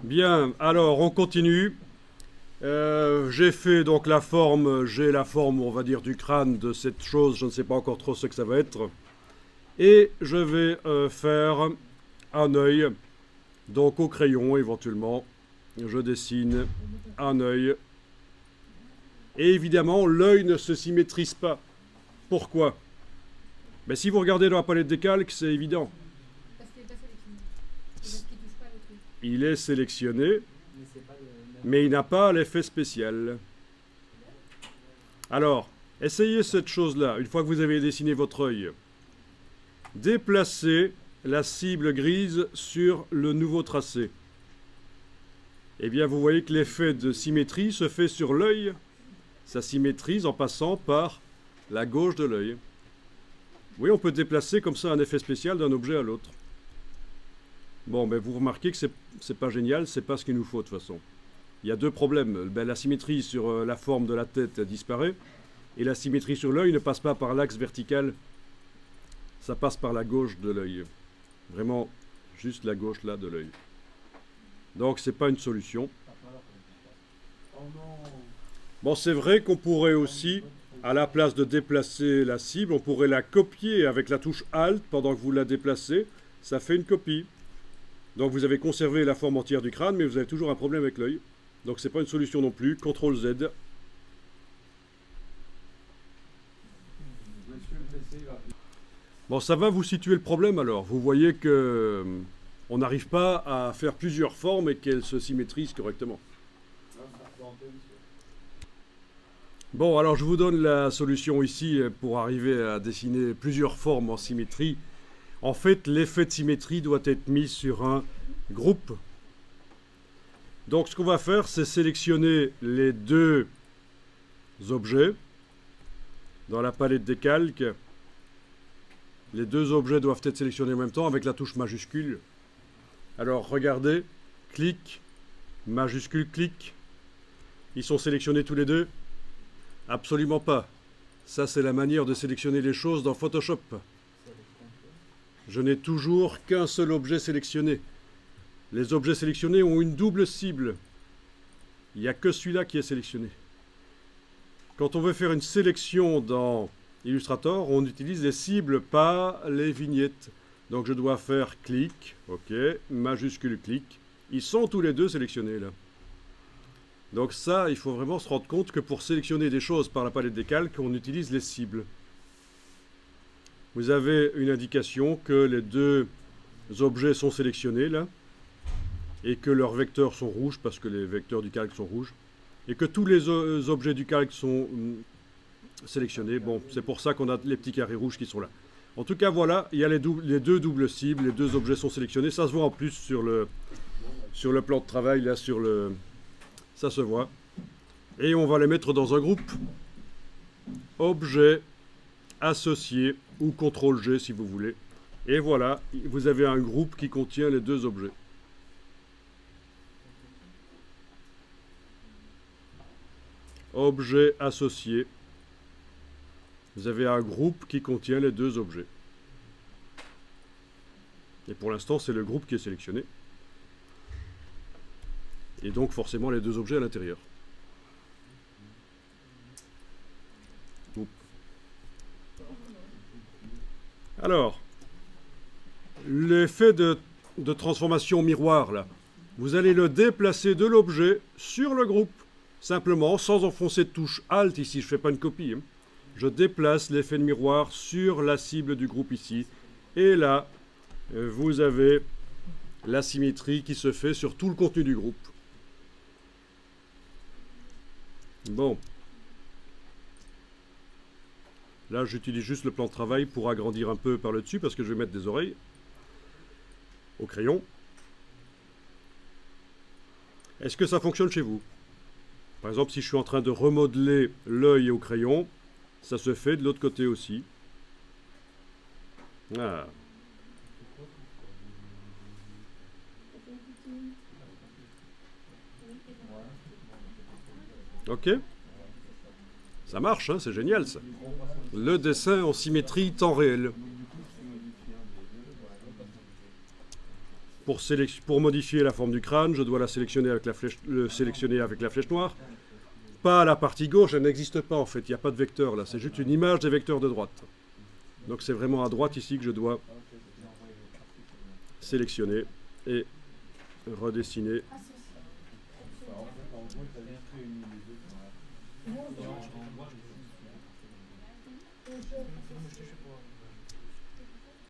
Bien, alors on continue. J'ai fait donc la forme, j'ai la forme, on va dire, du crâne de cette chose, je ne sais pas encore trop ce que ça va être. Et je vais faire un œil, donc au crayon éventuellement. Je dessine un œil. Et évidemment, l'œil ne se symétrise pas. Pourquoi? Mais si vous regardez dans la palette des calques, c'est évident. Parce qu'il n'est pas sélectionné. C'est parce qu'il touche pas le truc. Il est sélectionné, Mais c'est pas le... mais il n'a pas l'effet spécial. Alors, essayez cette chose-là, une fois que vous avez dessiné votre œil. Déplacez la cible grise sur le nouveau tracé. Eh bien, vous voyez que l'effet de symétrie se fait sur l'œil. Ça symétrise en passant par la gauche de l'œil. Oui, on peut déplacer comme ça un effet spécial d'un objet à l'autre. Bon, ben vous remarquez que c'est pas génial, c'est pas ce qu'il nous faut de toute façon. Il y a deux problèmes. Ben, la symétrie sur la forme de la tête disparaît, et la symétrie sur l'œil ne passe pas par l'axe vertical, ça passe par la gauche de l'œil. Vraiment, juste la gauche là de l'œil. Donc, c'est pas une solution. Oh non. Bon, c'est vrai qu'on pourrait aussi, à la place de déplacer la cible, on pourrait la copier avec la touche Alt pendant que vous la déplacez. Ça fait une copie. Donc vous avez conservé la forme entière du crâne, mais vous avez toujours un problème avec l'œil. Donc c'est pas une solution non plus. CTRL Z. Monsieur le PC va... Bon, ça va vous situer le problème alors. Vous voyez que on n'arrive pas à faire plusieurs formes et qu'elles se symétrisent correctement. Non, ça a planté, monsieur. Bon, alors je vous donne la solution ici pour arriver à dessiner plusieurs formes en symétrie. En fait, l'effet de symétrie doit être mis sur un groupe. Donc ce qu'on va faire, c'est sélectionner les deux objets dans la palette des calques. Les deux objets doivent être sélectionnés en même temps avec la touche majuscule. Alors regardez, clic, majuscule, clic. Ils sont sélectionnés tous les deux? Absolument pas. Ça, c'est la manière de sélectionner les choses dans Photoshop. Je n'ai toujours qu'un seul objet sélectionné. Les objets sélectionnés ont une double cible. Il n'y a que celui-là qui est sélectionné. Quand on veut faire une sélection dans Illustrator, on utilise les cibles, pas les vignettes. Donc je dois faire clic, ok, majuscule clic. Ils sont tous les deux sélectionnés là. Donc ça, il faut vraiment se rendre compte que pour sélectionner des choses par la palette des calques, on utilise les cibles. Vous avez une indication que les deux objets sont sélectionnés là, et que leurs vecteurs sont rouges, parce que les vecteurs du calque sont rouges, et que tous les objets du calque sont sélectionnés. Bon, c'est pour ça qu'on a les petits carrés rouges qui sont là. En tout cas, voilà, il y a les deux doubles cibles, les deux objets sont sélectionnés. Ça se voit en plus sur le plan de travail, là, ça se voit. Et on va les mettre dans un groupe. Objet, associé, ou CTRL-G si vous voulez. Et voilà, vous avez un groupe qui contient les deux objets. Objet associé. Vous avez un groupe qui contient les deux objets. Et pour l'instant, c'est le groupe qui est sélectionné. Et donc forcément les deux objets à l'intérieur. Alors, l'effet de transformation miroir, là, vous allez le déplacer de l'objet sur le groupe, simplement, sans enfoncer de touche Alt ici, je ne fais pas une copie. Hein. Je déplace l'effet de miroir sur la cible du groupe ici. Et là, vous avez la symétrie qui se fait sur tout le contenu du groupe. Bon. Là, j'utilise juste le plan de travail pour agrandir un peu par le dessus parce que je vais mettre des oreilles au crayon. Est-ce que ça fonctionne chez vous? Par exemple, si je suis en train de remodeler l'œil au crayon, ça se fait de l'autre côté aussi. Ah. Ok. Ça marche, hein, c'est génial ça. Le dessin en symétrie temps réel. Pour modifier la forme du crâne, je dois la sélectionner avec le sélectionner avec la flèche noire. Pas à la partie gauche, elle n'existe pas en fait, il n'y a pas de vecteur là, c'est juste une image des vecteurs de droite. Donc c'est vraiment à droite ici que je dois sélectionner et redessiner. En gros, tu as juste réuni les deux. Et en moi, je vais.